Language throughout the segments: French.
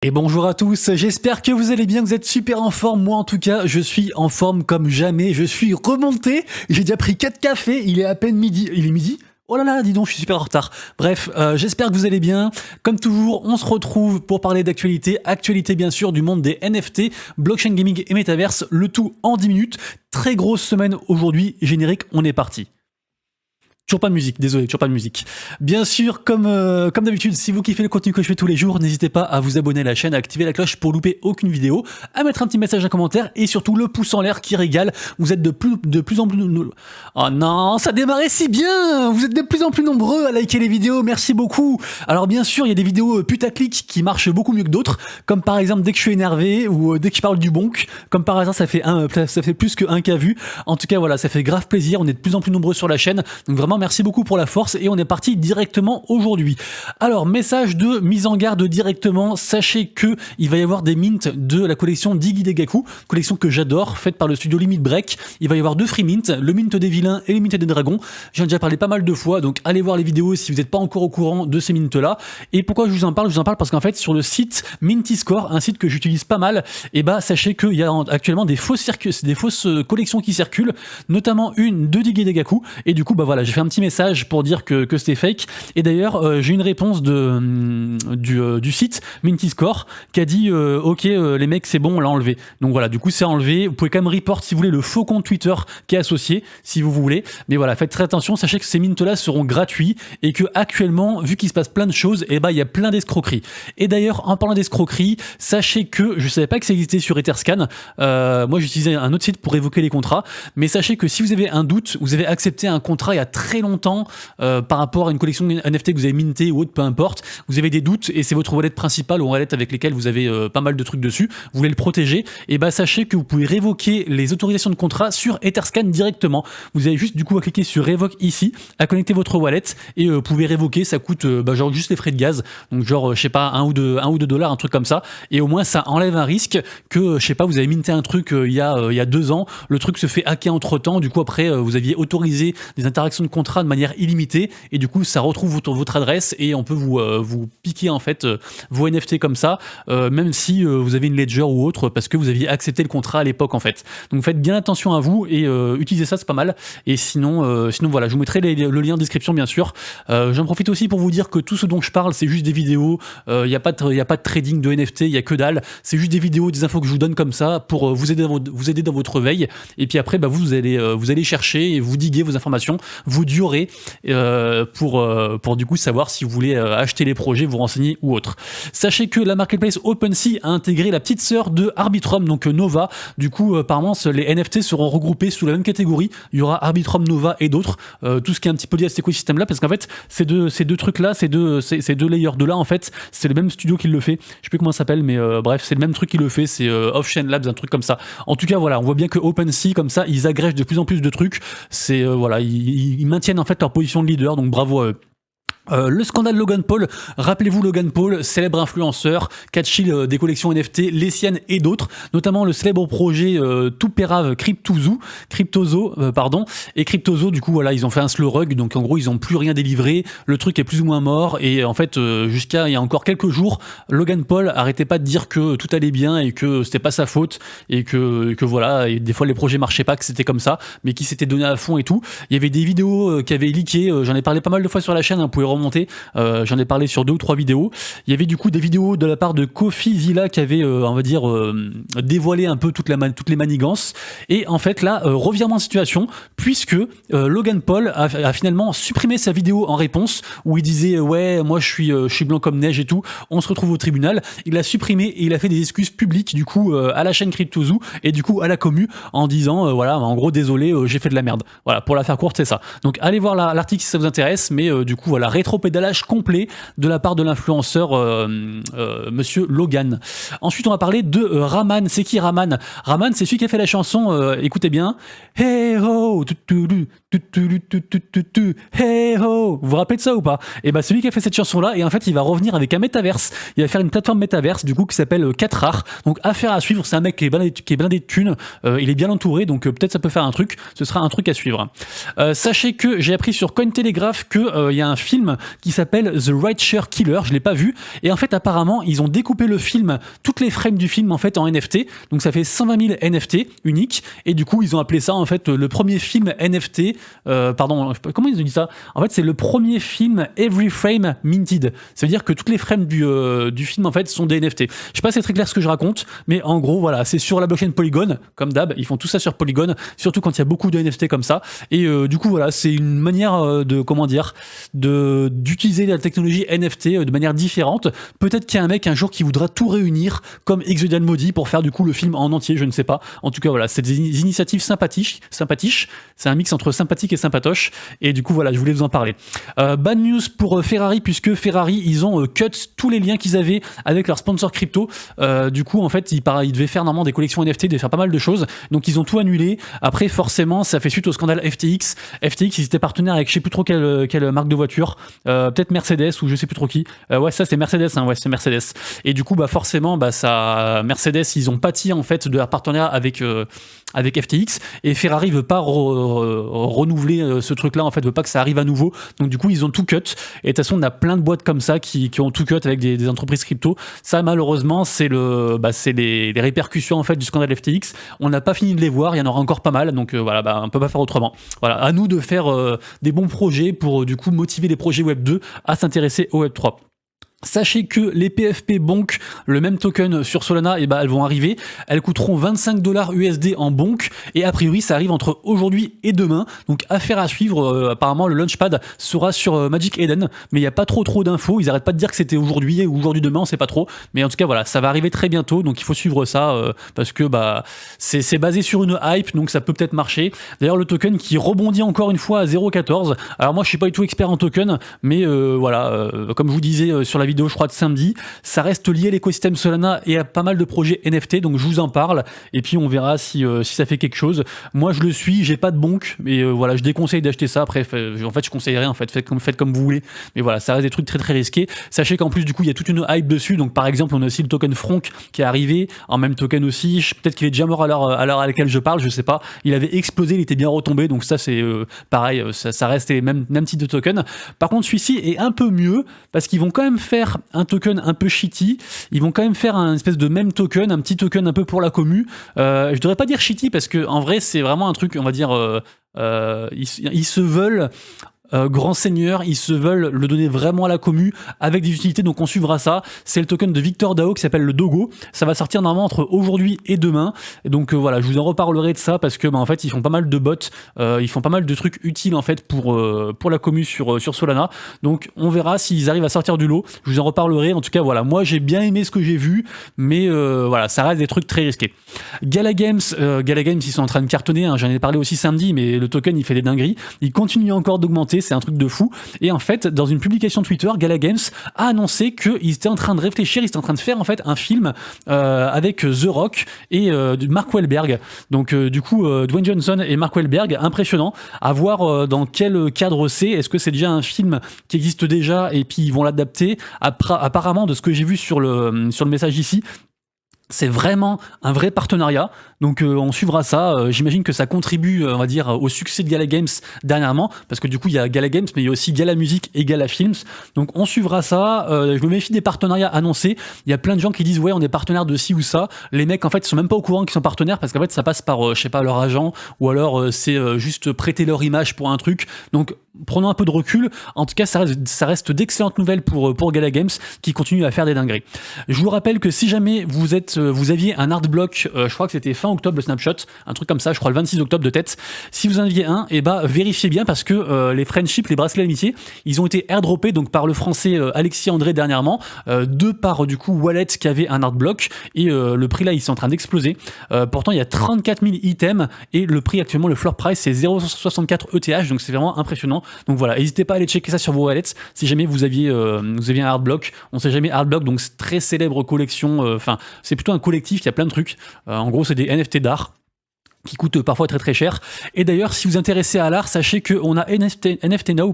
Et bonjour à tous, j'espère que vous allez bien, que vous êtes super en forme. Moi en tout cas, je suis en forme comme jamais, je suis remonté, j'ai déjà pris 4 cafés, il est à peine midi. Il est midi ? Oh là là, dis donc, je suis super en retard. Bref, j'espère que vous allez bien. Comme toujours, on se retrouve pour parler d'actualité. Actualité bien sûr du monde des NFT, blockchain gaming et metaverse, le tout en 10 minutes. Très grosse semaine aujourd'hui, générique, on est parti. Toujours pas de musique, désolé, toujours pas de musique. Bien sûr, comme d'habitude, si vous kiffez le contenu que je fais tous les jours, n'hésitez pas à vous abonner à la chaîne, à activer la cloche pour louper aucune vidéo, à mettre un petit message, un commentaire et surtout le pouce en l'air qui régale. Vous êtes de plus en plus... Oh non, ça démarrait si bien. Vous êtes de plus en plus nombreux à liker les vidéos, merci beaucoup. Alors bien sûr, il y a des vidéos putaclic qui marchent beaucoup mieux que d'autres, comme par exemple dès que je suis énervé ou dès que je parle du bonk. Comme par hasard, ça fait plus que 1 cas vu. En tout cas, voilà, ça fait grave plaisir. On est de plus en plus nombreux sur la chaîne, donc vraiment merci beaucoup pour la force et on est parti directement aujourd'hui. Alors, message de mise en garde directement, sachez que il va y avoir des mints de la collection d'Iggy Degaku, collection que j'adore, faite par le studio Limit Break. Il va y avoir 2 free mints, le mint des vilains et le mint des dragons. J'en ai déjà parlé pas mal de fois, donc allez voir les vidéos si vous n'êtes pas encore au courant de ces mints là. Et pourquoi je vous en parle? Je vous en parle parce qu'en fait sur le site Mintiscore, un site que j'utilise pas mal, et bah sachez qu'il y a actuellement des fausses collections qui circulent, notamment une de Iggy Degaku, et du coup bah voilà, j'ai fait un petit message pour dire que c'était fake. Et d'ailleurs, j'ai une réponse du site Mintiscore qui a dit ok les mecs c'est bon, on l'a enlevé. Donc voilà, du coup c'est enlevé. Vous pouvez quand même report si vous voulez le faux compte Twitter qui est associé si vous voulez. Mais voilà, faites très attention, sachez que ces mints là seront gratuits et que actuellement, vu qu'il se passe plein de choses, et bah il y a plein d'escroqueries. Et d'ailleurs, en parlant d'escroqueries, sachez que je savais pas que ça existait sur Etherscan. Moi j'utilisais un autre site pour évoquer les contrats, mais sachez que si vous avez un doute, vous avez accepté un contrat il y a très longtemps par rapport à une collection NFT que vous avez minté ou autre, peu importe, vous avez des doutes et c'est votre wallet principal ou wallet avec lesquels vous avez pas mal de trucs dessus, vous voulez le protéger, et bah sachez que vous pouvez révoquer les autorisations de contrat sur Etherscan directement. Vous avez juste du coup à cliquer sur Revoke ici, à connecter votre wallet et vous pouvez révoquer, ça coûte genre juste les frais de gaz, donc genre je sais pas 1 ou 2 $, un truc comme ça, et au moins ça enlève un risque que je sais pas, vous avez minté un truc il y a 2 ans, le truc se fait hacker entre temps, du coup après vous aviez autorisé des interactions de contrat de manière illimitée et du coup ça retrouve votre adresse et on peut vous piquer en fait vos NFT comme ça, même si vous avez une ledger ou autre parce que vous aviez accepté le contrat à l'époque en fait. Donc faites bien attention à vous et utilisez ça, c'est pas mal. Et sinon voilà, je vous mettrai le lien en description bien sûr. J'en profite aussi pour vous dire que tout ce dont je parle c'est juste des vidéos, il n'y a pas de trading de NFT, il y a que dalle, c'est juste des vidéos, des infos que je vous donne comme ça pour vous aider dans votre veille, et puis après bah, vous allez chercher et vous diguer vos informations, vous durez pour du coup savoir si vous voulez acheter les projets, vous renseigner ou autre. Sachez que la marketplace OpenSea a intégré la petite sœur de Arbitrum, donc Nova. Du coup apparemment les NFT seront regroupés sous la même catégorie, il y aura Arbitrum, Nova et d'autres, tout ce qui est un petit peu lié à cet écosystème là, parce qu'en fait ces deux trucs là, ces deux layers de là en fait, c'est le même studio qui le fait, je sais plus comment ça s'appelle, mais bref c'est le même truc qui le fait, c'est Off-Chain Labs, un truc comme ça. En tout cas voilà, on voit bien que OpenSea comme ça, ils agrègent de plus en plus de trucs, c'est voilà, ils maintiennent en fait leur position de leader, donc bravo à eux. Le scandale Logan Paul, rappelez-vous Logan Paul, célèbre influenceur, catchil des collections NFT, les siennes et d'autres, notamment le célèbre projet Tuperav Cryptozo, et Cryptozo du coup voilà, ils ont fait un slow rug, donc en gros ils ont plus rien délivré, le truc est plus ou moins mort, et en fait jusqu'à il y a encore quelques jours, Logan Paul arrêtait pas de dire que tout allait bien et que c'était pas sa faute, et que voilà, et des fois les projets marchaient pas, que c'était comme ça, mais qui s'était donné à fond et tout. Il y avait des vidéos qui avaient leaké, j'en ai parlé pas mal de fois sur la chaîne, vous pouvez remonter, j'en ai parlé sur 2 ou 3 vidéos. Il y avait du coup des vidéos de la part de Kofi Zilla qui avait on va dire dévoilé un peu toutes les manigances, et en fait là revirement de situation, puisque Logan Paul a finalement supprimé sa vidéo en réponse où il disait ouais moi je suis blanc comme neige et tout, on se retrouve au tribunal. Il l'a supprimé et il a fait des excuses publiques du coup à la chaîne CryptoZoo et du coup à la commu en disant voilà en gros désolé j'ai fait de la merde, voilà, pour la faire courte c'est ça. Donc allez voir l'article si ça vous intéresse, mais du coup voilà, rétropédalage complet de la part de l'influenceur monsieur Logan. Ensuite on va parler de Raman. C'est qui Raman? Raman c'est celui qui a fait la chanson, écoutez bien, Hey ho, hey ho, vous vous rappelez de ça ou pas? Et bah celui qui a fait cette chanson là, et en fait il va revenir avec un métaverse, il va faire une plateforme métaverse du coup qui s'appelle 4art, donc affaire à suivre, c'est un mec qui est blindé de thunes, il est bien entouré, donc peut-être ça peut faire un truc, ce sera un truc à suivre. Sachez que j'ai appris sur Cointelegraph que il y a un film qui s'appelle The Rideshare Killer, je l'ai pas vu, et en fait apparemment ils ont découpé le film, toutes les frames du film en fait en NFT, donc ça fait 120 000 NFT uniques, et du coup ils ont appelé ça en fait le premier film NFT, pardon, comment ils ont dit ça, en fait c'est le premier film Every Frame Minted, ça veut dire que toutes les frames du film en fait sont des NFT. Je sais pas si c'est très clair ce que je raconte, mais en gros voilà, c'est sur la blockchain Polygon, comme d'hab, ils font tout ça sur Polygon, surtout quand il y a beaucoup de NFT comme ça, et du coup voilà, c'est une manière de, comment dire, d'utiliser la technologie NFT de manière différente. Peut-être qu'il y a un mec un jour qui voudra tout réunir comme Exodian Maudit pour faire du coup le film en entier, je ne sais pas. En tout cas voilà, c'est des initiatives sympathiques, c'est un mix entre sympathique et sympatoche, et du coup voilà, je voulais vous en parler. Bad news pour Ferrari, puisque Ferrari ils ont cut tous les liens qu'ils avaient avec leur sponsor crypto. Du coup en fait ils devaient faire normalement des collections NFT, ils devaient faire pas mal de choses, donc ils ont tout annulé. Après forcément ça fait suite au scandale FTX ils étaient partenaires avec je sais plus trop quelle marque de voiture, peut-être Mercedes ou je sais plus trop qui, ouais ça c'est Mercedes, hein, ouais c'est Mercedes, et du coup bah forcément bah ça, Mercedes ils ont pâti en fait de leur partenariat avec FTX, et Ferrari veut pas renouveler ce truc là, en fait veut pas que ça arrive à nouveau, donc du coup ils ont tout cut, et de toute façon on a plein de boîtes comme ça qui ont tout cut avec des entreprises crypto. Ça malheureusement c'est les répercussions en fait du scandale FTX, on n'a pas fini de les voir, il y en aura encore pas mal, donc voilà, bah, on peut pas faire autrement. Voilà, à nous de faire des bons projets pour du coup motiver les projets Web 2 à s'intéresser au Web 3. Sachez que les PFP Bonk, le même token sur Solana, et bah elles vont arriver. Elles coûteront 25 $ USD en Bonk, et a priori ça arrive entre aujourd'hui et demain. Donc affaire à suivre. Apparemment le launchpad sera sur Magic Eden, mais il n'y a pas trop d'infos. Ils arrêtent pas de dire que c'était aujourd'hui ou aujourd'hui demain, on sait pas trop. Mais en tout cas voilà, ça va arriver très bientôt, donc il faut suivre ça parce que bah c'est basé sur une hype, donc ça peut peut-être marcher. D'ailleurs le token qui rebondit encore une fois à 0,14. Alors moi je suis pas du tout expert en token, mais voilà, comme je vous disais sur la vidéo je crois de samedi, ça reste lié à l'écosystème Solana et à pas mal de projets NFT, donc je vous en parle et puis on verra si ça fait quelque chose. Moi je le suis, j'ai pas de bonk, mais voilà, je déconseille d'acheter ça. Après en fait je conseille rien, en fait faites comme vous voulez, mais voilà, ça reste des trucs très risqués. Sachez qu'en plus du coup il y a toute une hype dessus, donc par exemple on a aussi le token Fronk qui est arrivé en même token aussi, peut-être qu'il est déjà mort à l'heure à laquelle je parle, je sais pas, il avait explosé, il était bien retombé, donc ça c'est pareil, ça reste même type de token. Par contre celui-ci est un peu mieux parce qu'ils vont quand même faire un token un peu shitty, ils vont quand même faire un espèce de même token, un petit token un peu pour la commu. Je devrais pas dire shitty parce que en vrai c'est vraiment un truc, on va dire, ils se veulent grands seigneurs, ils se veulent le donner vraiment à la commu avec des utilités, donc on suivra ça. C'est le token de Victor DAO qui s'appelle le Dogo, ça va sortir normalement entre aujourd'hui et demain, et donc voilà, je vous en reparlerai de ça parce que bah, en fait ils font pas mal de bots, ils font pas mal de trucs utiles en fait pour la commu sur Solana, donc on verra s'ils arrivent à sortir du lot, je vous en reparlerai. En tout cas voilà, moi j'ai bien aimé ce que j'ai vu, mais voilà, ça reste des trucs très risqués. Gala Games ils sont en train de cartonner, hein, j'en ai parlé aussi samedi, mais le token il fait des dingueries, il continue encore d'augmenter, c'est un truc de fou. Et en fait, dans une publication Twitter, Gala Games a annoncé qu'ils étaient en train de réfléchir, ils étaient en train de faire en fait un film avec The Rock et Mark Wahlberg. Donc du coup, Dwayne Johnson et Mark Wahlberg, impressionnant. À voir dans quel cadre c'est. Est-ce que c'est déjà un film qui existe déjà et puis ils vont l'adapter? Apparemment, de ce que j'ai vu sur le message ici, c'est vraiment un vrai partenariat, donc on suivra ça. J'imagine que ça contribue, on va dire, au succès de Gala Games dernièrement, parce que du coup il y a Gala Games, mais il y a aussi Gala Music et Gala Films, donc on suivra ça. Je me méfie des partenariats annoncés, il y a plein de gens qui disent ouais on est partenaire de ci ou ça, les mecs en fait ils sont même pas au courant qu'ils sont partenaires, parce qu'en fait ça passe par, je sais pas, leur agent, ou alors c'est juste prêter leur image pour un truc, donc prenons un peu de recul. En tout cas ça reste d'excellentes nouvelles pour Gala Games, qui continue à faire des dingueries. Je vous rappelle que si jamais vous aviez un art block, je crois que c'était fin octobre le snapshot, un truc comme ça, je crois le 26 octobre de tête, si vous en aviez un, et bah vérifiez bien, parce que les friendships, les bracelets d'amitié, ils ont été airdroppés donc par le français Alexis André dernièrement, deux par du coup Wallet qui avait un art block, et le prix là il est en train d'exploser. Pourtant il y a 34 000 items et le prix actuellement, le floor price c'est 0,64 ETH, donc c'est vraiment impressionnant. Donc voilà, n'hésitez pas à aller checker ça sur vos wallets si jamais vous aviez un art block. On sait jamais, art block, donc c'est très célèbre collection, enfin c'est plutôt un collectif, il y a plein de trucs. En gros c'est des NFT d'art. qui coûte parfois très très cher. Et d'ailleurs, si vous vous intéressez à l'art, sachez qu'on a NFT Now,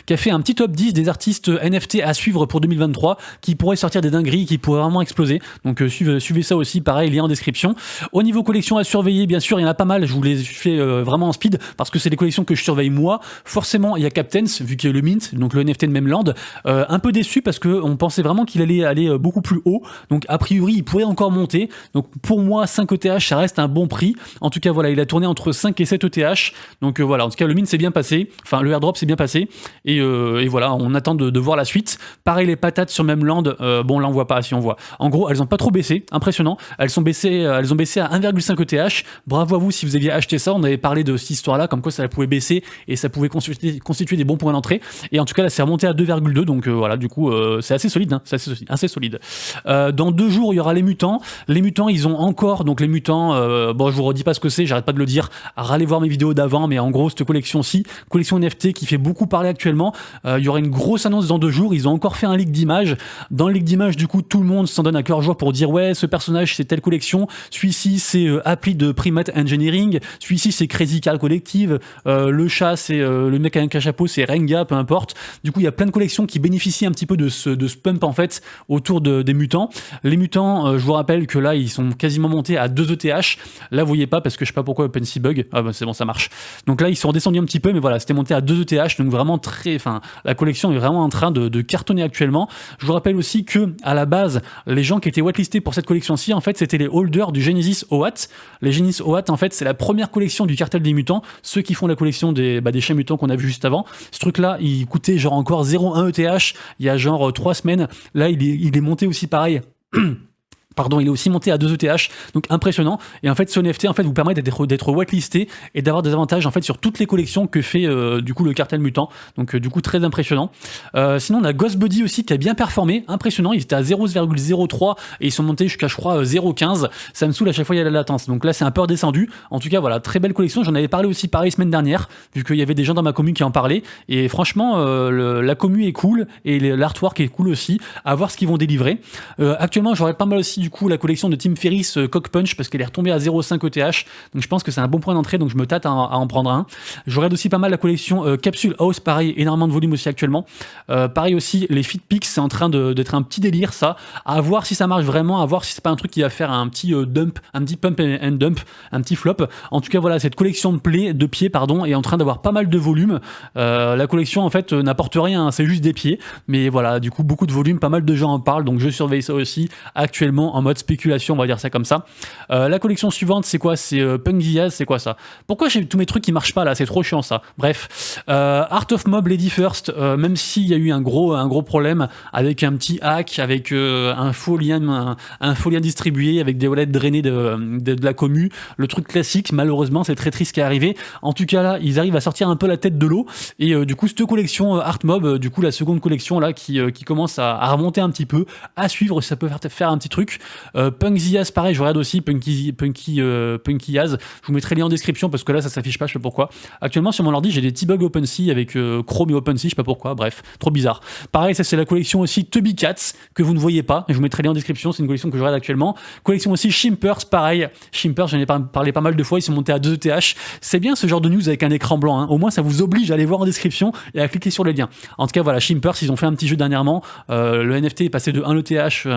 qui a fait un petit top 10 des artistes NFT à suivre pour 2023, qui pourraient sortir des dingueries, qui pourraient vraiment exploser. Donc suivez ça aussi, pareil, lien en description. Au niveau collection à surveiller, bien sûr, il y en a pas mal, je vous les fais vraiment en speed, parce que c'est des collections que je surveille moi. Forcément, il y a Captains, vu qu'il y a le Mint, donc le NFT de Memland. Un peu déçu, parce qu'on pensait vraiment qu'il allait aller beaucoup plus haut, donc a priori, il pourrait encore monter. Donc pour moi, 5 ETH, ça reste un bon prix. En tout cas, voilà, il a tourné entre 5 et 7 ETH. Donc voilà, en tout cas, le mint s'est bien passé. Enfin, le airdrop s'est bien passé. Et voilà, on attend de voir la suite. Pareil, les patates sur Memland. Bon, là, on voit pas, si on voit. En gros, elles ont pas trop baissé. Impressionnant. Elles ont baissé à 1,5 ETH. Bravo à vous si vous aviez acheté ça. On avait parlé de cette histoire-là, comme quoi ça pouvait baisser et ça pouvait constituer des bons points d'entrée. Et en tout cas, là, c'est remonté à 2,2. Donc voilà, du coup, c'est assez solide. Hein, c'est assez solide. Dans 2 jours, il y aura les mutants. Les mutants, ils ont encore, donc les mutants, bon, je vous redis pas ce que c'est, j'arrête pas de le dire, allez voir mes vidéos d'avant, mais en gros, cette collection-ci, collection NFT qui fait beaucoup parler actuellement, il y aura une grosse annonce dans 2 jours, ils ont encore fait un leak d'images. Dans le leak d'images, du coup, tout le monde s'en donne à cœur joie pour dire, ouais, ce personnage, c'est telle collection, celui-ci, c'est Appli de Primate Engineering, celui-ci, c'est Crazy Car Collective, le chat, c'est le mec avec un chapeau, c'est Renga, peu importe. Du coup, il y a plein de collections qui bénéficient un petit peu de ce pump, en fait, autour des mutants. Les mutants, je vous rappelle que là, ils sont quasiment montés à 2 ETH. Là, vous voyez pas parce que je sais pas pourquoi OpenSea bug. Ah bah c'est bon, ça marche. Donc là, ils sont redescendus un petit peu, mais voilà, c'était monté à 2 ETH. Donc vraiment la collection est vraiment en train de cartonner actuellement. Je vous rappelle aussi que à la base, les gens qui étaient whitelistés pour cette collection-ci, en fait, c'était les holders du Genesis OAT. Les Genesis OAT, en fait, c'est la première collection du cartel des mutants. Ceux qui font la collection des chiens mutants qu'on a vu juste avant. Ce truc-là, il coûtait genre encore 0,1 ETH il y a genre 3 semaines. Là, il est monté aussi pareil. Pardon, il est aussi monté à 2 ETH, donc impressionnant. Et en fait, ce NFT en fait vous permet d'être whitelisté et d'avoir des avantages en fait sur toutes les collections que fait du coup le cartel mutant. Donc du coup très impressionnant. Sinon on a Ghost Buddy aussi qui a bien performé, impressionnant. Ils étaient à 0,03 et ils sont montés jusqu'à je crois 0,15. Ça me saoule à chaque fois il y a la latence. Donc là c'est un peu redescendu. En tout cas voilà, très belle collection. J'en avais parlé aussi pareil semaine dernière vu qu'il y avait des gens dans ma commu qui en parlaient. Et franchement la commu est cool et l'artwork est cool aussi. À voir ce qu'ils vont délivrer. Actuellement j'aurais pas mal aussi du coup la collection de Tim Ferriss Cock Punch parce qu'elle est retombée à 0,5 ETH, donc je pense que c'est un bon point d'entrée, donc je me tâte à en prendre un. Je regarde aussi pas mal la collection Capsule House, pareil, énormément de volume aussi actuellement. Pareil aussi les FitPix, c'est en train d'être un petit délire ça, à voir si ça marche vraiment, à voir si c'est pas un truc qui va faire un petit dump, un petit pump and dump, un petit flop. En tout cas voilà, cette collection de pieds pardon est en train d'avoir pas mal de volume. La collection en fait n'apporte rien, hein, c'est juste des pieds, mais voilà, du coup beaucoup de volume, pas mal de gens en parlent, donc je surveille ça aussi actuellement en mode spéculation, on va dire ça comme ça. La collection suivante, c'est quoi? C'est Punk Diaz, c'est quoi ça? Pourquoi j'ai tous mes trucs qui marchent pas là? C'est trop chiant ça. Bref, Art of Mob Lady First, même s'il y a eu un gros problème avec un petit hack, avec un faux lien distribué, avec des wallets drainés de la commu, le truc classique, malheureusement, c'est très triste qui est arrivé. En tout cas là, ils arrivent à sortir un peu la tête de l'eau, et du coup, cette collection Art Mob, du coup, la seconde collection là, qui commence à remonter un petit peu, à suivre, ça peut faire un petit truc. Punk Ziaz, pareil, je regarde aussi Punky Yaz. Je vous mettrai le lien en description parce que là ça s'affiche pas, je sais pas pourquoi. Actuellement sur mon ordi j'ai des petits bugs OpenSea avec Chrome et OpenSea, je sais pas pourquoi, bref, trop bizarre. Pareil, ça c'est la collection aussi Tubby Cats que vous ne voyez pas, je vous mettrai le lien en description, c'est une collection que je regarde actuellement. Collection aussi Shimpers, pareil. Shimpers, j'en ai parlé pas mal de fois, ils sont montés à 2 ETH. C'est bien ce genre de news avec un écran blanc, hein. Au moins ça vous oblige à aller voir en description et à cliquer sur les liens. En tout cas voilà, Shimpers, ils ont fait un petit jeu dernièrement. Le NFT est passé de 1 ETH,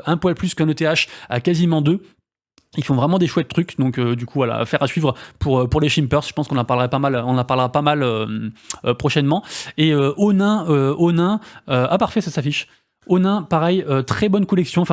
un poil plus qu'un ETH à quasiment 2. Ils font vraiment des chouettes trucs, donc du coup voilà, affaire à suivre pour les Shimpers. Je pense qu'on en parlera pas mal, prochainement. Et Onin, ah parfait, ça s'affiche. Onin, pareil, très bonne collection.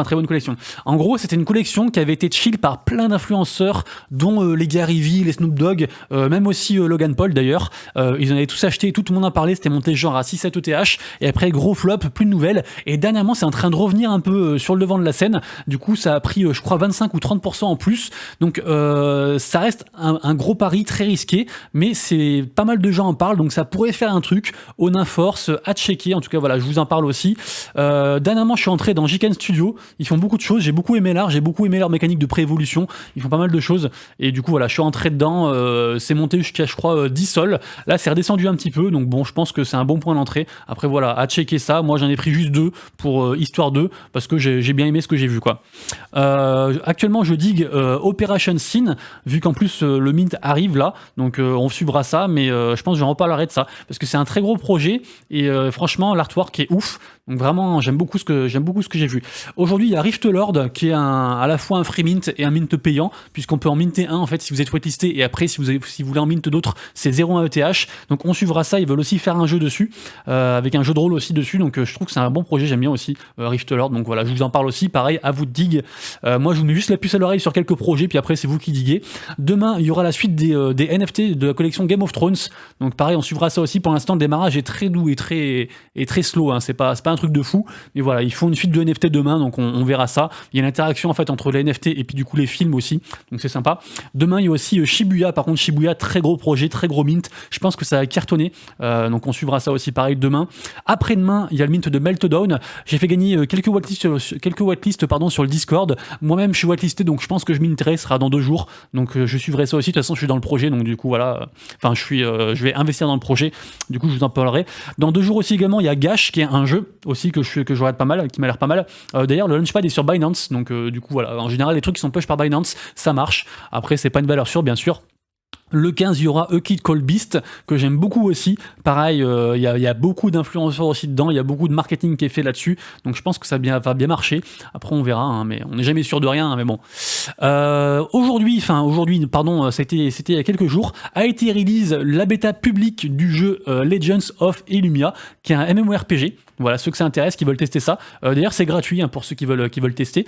En gros, c'était une collection qui avait été chill par plein d'influenceurs, dont les Gary Vee, les Snoop Dogg, même aussi Logan Paul d'ailleurs. Ils en avaient tous acheté, tout le monde en parlait, c'était monté genre à 6-7 ETH, et après gros flop, plus de nouvelles. Et dernièrement, c'est en train de revenir un peu sur le devant de la scène. Du coup, ça a pris, je crois, 25 ou 30% en plus. Donc, ça reste un gros pari très risqué, mais c'est pas mal de gens en parlent, donc ça pourrait faire un truc. Onin Force, à checker. En tout cas, voilà, je vous en parle aussi. Dernièrement, je suis entré dans Jiken Studio. Ils font beaucoup de choses. J'ai beaucoup aimé l'art. J'ai beaucoup aimé leur mécanique de préévolution. Ils font pas mal de choses. Et du coup, voilà, je suis entré dedans. C'est monté jusqu'à, je crois, 10 sols. Là, c'est redescendu un petit peu. Donc bon, je pense que c'est un bon point d'entrée. Après, voilà, à checker ça. Moi, j'en ai pris juste 2 pour Histoire 2 parce que j'ai bien aimé ce que j'ai vu, quoi. Actuellement, je digue Operation Sin, vu qu'en plus le mint arrive là. Donc on suivra ça. Mais je pense que j'en reparlerai de ça parce que c'est un très gros projet. Et franchement, l'artwork est ouf. Donc vraiment, j'aime beaucoup ce que j'ai vu. Aujourd'hui, il y a Rift Lord qui est à la fois un free mint et un mint payant, puisqu'on peut en minter un en fait si vous êtes wetlisté, et après si vous voulez en mint d'autres, c'est 0,1 ETH. Donc on suivra ça. Ils veulent aussi faire un jeu dessus, avec un jeu de rôle aussi dessus. Donc je trouve que c'est un bon projet. J'aime bien aussi Rift Lord. Donc voilà, je vous en parle aussi. Pareil, à vous de digue. Moi, je vous mets juste la puce à l'oreille sur quelques projets, puis après c'est vous qui diguez. Demain, il y aura la suite des NFT de la collection Game of Thrones. Donc pareil, on suivra ça aussi. Pour l'instant, le démarrage est très doux et très slow. Hein. C'est pas un truc de fou, mais voilà, ils font une suite de NFT demain, donc on verra ça. Il y a une interaction en fait entre les NFT et puis du coup les films aussi, donc c'est sympa. Demain, il y a aussi Shibuya. Par contre, Shibuya, très gros projet, très gros mint. Je pense que ça va cartonner, donc on suivra ça aussi pareil demain. Après-demain, il y a le mint de Meltdown. J'ai fait gagner quelques whitelists sur le Discord. Moi-même, je suis whitelisté, donc je pense que je minterai, ce sera dans 2 jours. Donc je suivrai ça aussi. De toute façon, je suis dans le projet, donc du coup voilà. Enfin, je vais investir dans le projet. Du coup, je vous en parlerai. Dans 2 jours aussi également, il y a Gash qui est un jeu aussi que je regarde pas mal, qui m'a l'air pas mal. D'ailleurs, le Launchpad est sur Binance, donc du coup voilà. En général, les trucs qui sont push par Binance, ça marche. Après, c'est pas une valeur sûre, bien sûr. Le 15, il y aura A Kid Called Beast, que j'aime beaucoup aussi. Pareil, il y a beaucoup d'influenceurs aussi dedans, il y a beaucoup de marketing qui est fait là-dessus, donc je pense que ça va bien marcher. Après, on verra, hein, mais on n'est jamais sûr de rien, hein, mais bon. Aujourd'hui, c'était il y a quelques jours, a été release la bêta publique du jeu Legends of Illumia, qui est un MMORPG. Voilà, ceux que ça intéresse, qui veulent tester ça. D'ailleurs, c'est gratuit, hein, pour ceux qui veulent tester.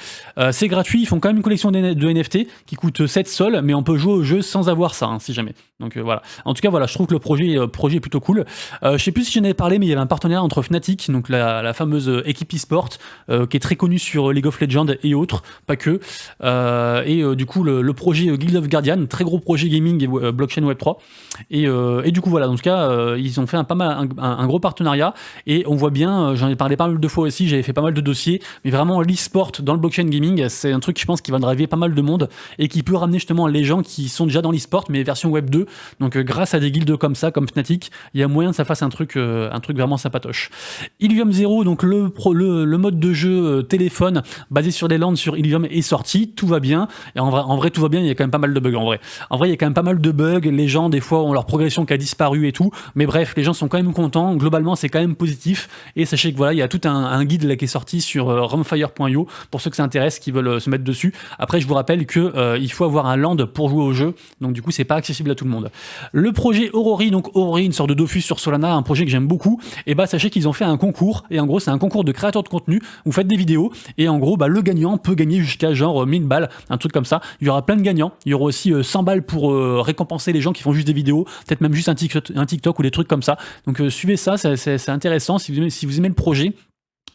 C'est gratuit, ils font quand même une collection de NFT qui coûte 7 sols, mais on peut jouer au jeu sans avoir ça, hein, si jamais. Donc voilà. En tout cas, voilà, je trouve que le projet est plutôt cool. Je sais plus si j'en avais parlé, mais il y avait un partenariat entre Fnatic, donc la fameuse équipe e-sport, qui est très connue sur League of Legends et autres, pas que. Et du coup, le projet Guild of Guardian, très gros projet gaming et blockchain Web3. Et du coup, voilà, en tout cas, ils ont fait un gros partenariat, et on voit bien. J'en ai parlé pas mal de fois aussi, j'avais fait pas mal de dossiers, mais vraiment l'e-sport dans le blockchain gaming, c'est un truc, je pense, qui va driver pas mal de monde et qui peut ramener justement les gens qui sont déjà dans l'e-sport, mais version Web 2. Donc grâce à des guildes comme ça, comme Fnatic, il y a moyen que ça fasse un truc vraiment sympatoche. Illuvium 0, donc le mode de jeu téléphone basé sur des lands sur Illuvium est sorti, tout va bien. Et en vrai tout va bien, il y a quand même pas mal de bugs en vrai. En vrai, il y a quand même pas mal de bugs, les gens des fois ont leur progression qui a disparu et tout, mais bref, les gens sont quand même contents, globalement c'est quand même positif. Et sachez que voilà, il y a tout un guide là qui est sorti sur rumfire.io pour ceux que ça intéresse, qui veulent se mettre dessus. Après, je vous rappelle que il faut avoir un land pour jouer au jeu, donc du coup c'est pas accessible à tout le monde. Le projet Aurori, donc Aurori, une sorte de Dofus sur Solana, un projet que j'aime beaucoup. Et bah sachez qu'ils ont fait un concours, et en gros c'est un concours de créateurs de contenu. Vous faites des vidéos, et en gros le gagnant peut gagner jusqu'à genre 1000 balles, un truc comme ça. Il y aura plein de gagnants. Il y aura aussi 100 balles pour récompenser les gens qui font juste des vidéos, peut-être même juste un TikTok ou des trucs comme ça. Donc suivez ça, c'est intéressant. Si vous aimez le projet,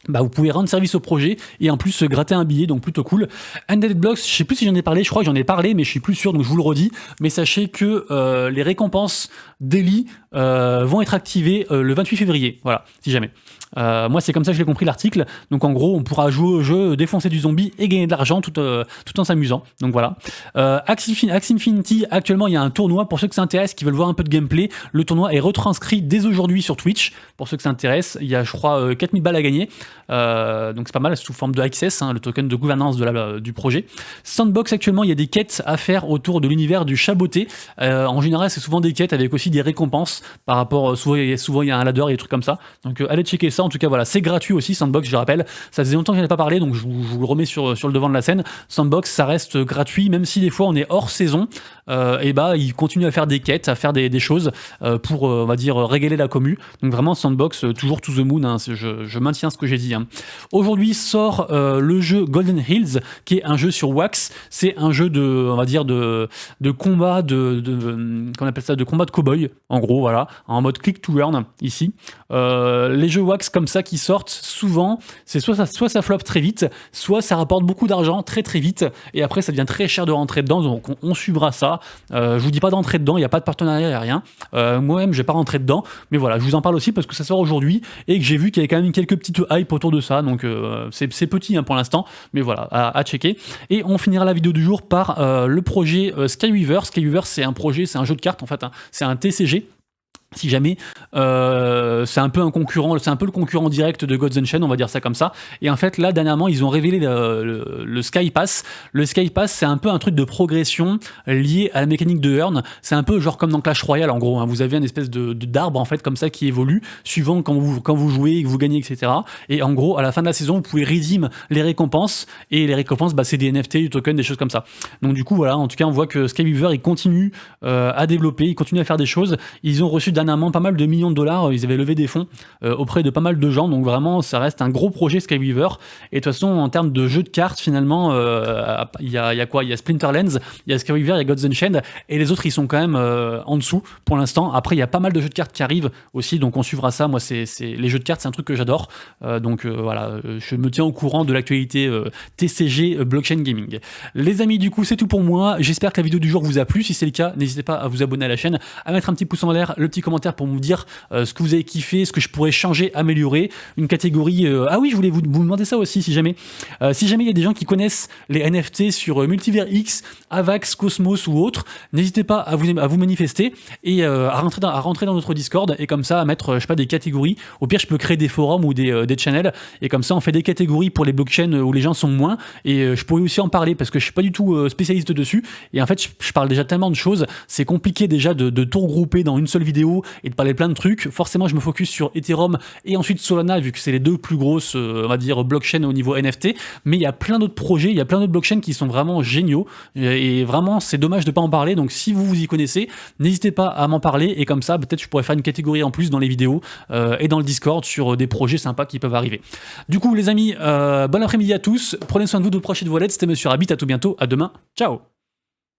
bah vous pouvez rendre service au projet et en plus se gratter un billet, donc plutôt cool. Undead Blocks, je sais plus si j'en ai parlé, je crois que j'en ai parlé, mais je suis plus sûr, donc je vous le redis. Mais sachez que les récompenses daily vont être activées le 28 février, voilà, si jamais. Moi, c'est comme ça que j'ai compris l'article. Donc, en gros, on pourra jouer au jeu, défoncer du zombie et gagner de l'argent tout en s'amusant. Donc, voilà. Axie Infinity, actuellement, il y a un tournoi. Pour ceux que ça intéresse, qui veulent voir un peu de gameplay, le tournoi est retranscrit dès aujourd'hui sur Twitch. Pour ceux que ça intéresse, il y a, je crois, 4000 balles à gagner. Donc, c'est pas mal, sous forme de Access, hein, le token de gouvernance du projet. Sandbox, actuellement, il y a des quêtes à faire autour de l'univers du chaboté. En général, c'est souvent des quêtes avec aussi des récompenses par rapport. Souvent, il y a un ladder et des trucs comme ça. Donc, allez checker ça. En tout cas, voilà, c'est gratuit aussi, Sandbox, je rappelle. Ça faisait longtemps que je n'en ai pas parlé, donc je vous le remets sur le devant de la scène. Sandbox, ça reste gratuit, même si des fois on est hors saison. Et bah, ils continuent à faire des quêtes, à faire des choses pour, on va dire, régaler la commu. Donc vraiment, Sandbox, toujours to the moon. Hein, je maintiens ce que j'ai dit. Hein. Aujourd'hui sort le jeu Golden Hills, qui est un jeu sur Wax. C'est un jeu on va dire, de combat, qu'on appelle ça, de combat de cow-boy, en gros, voilà, en mode click to earn ici. Les jeux Wax comme ça qui sortent, souvent, c'est soit ça flop très vite, soit ça rapporte beaucoup d'argent très très vite, et après ça devient très cher de rentrer dedans, donc on suivra ça. Je vous dis pas d'entrer dedans, il n'y a pas de partenariat, il n'y a rien. Moi-même, je vais pas rentrer dedans, mais voilà, je vous en parle aussi parce que ça sort aujourd'hui, et que j'ai vu qu'il y avait quand même quelques petites hype autour de ça, donc c'est petit hein, pour l'instant, mais voilà, à checker. Et on finira la vidéo du jour par le projet Skyweaver. Skyweaver, c'est un projet, c'est un jeu de cartes en fait, hein, c'est un TCG. Si jamais, c'est un peu un concurrent, c'est un peu le concurrent direct de Gods Unchained, on va dire ça comme ça. Et en fait, là, dernièrement, ils ont révélé le Sky Pass. Le Sky Pass, c'est un peu un truc de progression lié à la mécanique de Earn. C'est un peu genre comme dans Clash Royale, en gros. Hein. Vous avez une espèce d'arbre, en fait, comme ça, qui évolue, suivant quand vous jouez, que vous gagnez, etc. Et en gros, à la fin de la saison, vous pouvez redeem les récompenses. Et les récompenses, bah, c'est des NFT, des tokens, des choses comme ça. Donc du coup, voilà, en tout cas, on voit que Skyweaver, il continue à développer, il continue à faire des choses. Ils ont reçu dernièrement pas mal de millions de dollars, ils avaient levé des fonds auprès de pas mal de gens, donc vraiment ça reste un gros projet Skyweaver. Et de toute façon, en termes de jeu de cartes, finalement, il y a quoi? Il y a Splinterlands, il y a Skyweaver, il y a Gods Unchained, et les autres ils sont quand même en dessous pour l'instant. Après, il y a pas mal de jeux de cartes qui arrivent aussi, donc on suivra ça. Moi, les jeux de cartes, c'est un truc que j'adore, donc voilà, je me tiens au courant de l'actualité TCG Blockchain Gaming. Les amis, du coup, c'est tout pour moi. J'espère que la vidéo du jour vous a plu. Si c'est le cas, n'hésitez pas à vous abonner à la chaîne, à mettre un petit pouce en l'air, le petit commentaire pour me dire ce que vous avez kiffé, ce que je pourrais changer, améliorer, une catégorie... Ah oui, je voulais vous demander ça aussi, si jamais il y a des gens qui connaissent les NFT sur Multivers X, Avax, Cosmos ou autres, n'hésitez pas à vous manifester et à rentrer dans notre Discord, et comme ça à mettre, je sais pas, des catégories. Au pire, je peux créer des forums ou des channels, et comme ça on fait des catégories pour les blockchains où les gens sont moins, et je pourrais aussi en parler parce que je suis pas du tout spécialiste dessus, et en fait je parle déjà tellement de choses, c'est compliqué déjà de tout regrouper dans une seule vidéo et de parler plein de trucs. Forcément, je me focus sur Ethereum et ensuite Solana, vu que c'est les deux plus grosses, on va dire, blockchains au niveau NFT. Mais il y a plein d'autres projets, il y a plein d'autres blockchains qui sont vraiment géniaux. Et vraiment, c'est dommage de pas en parler. Donc, si vous vous y connaissez, n'hésitez pas à m'en parler. Et comme ça, peut-être je pourrais faire une catégorie en plus dans les vidéos et dans le Discord sur des projets sympas qui peuvent arriver. Du coup, les amis, bon après-midi à tous. Prenez soin de vous, de proches et de vos lettres. C'était Monsieur Rabbit. À tout bientôt. À demain. Ciao.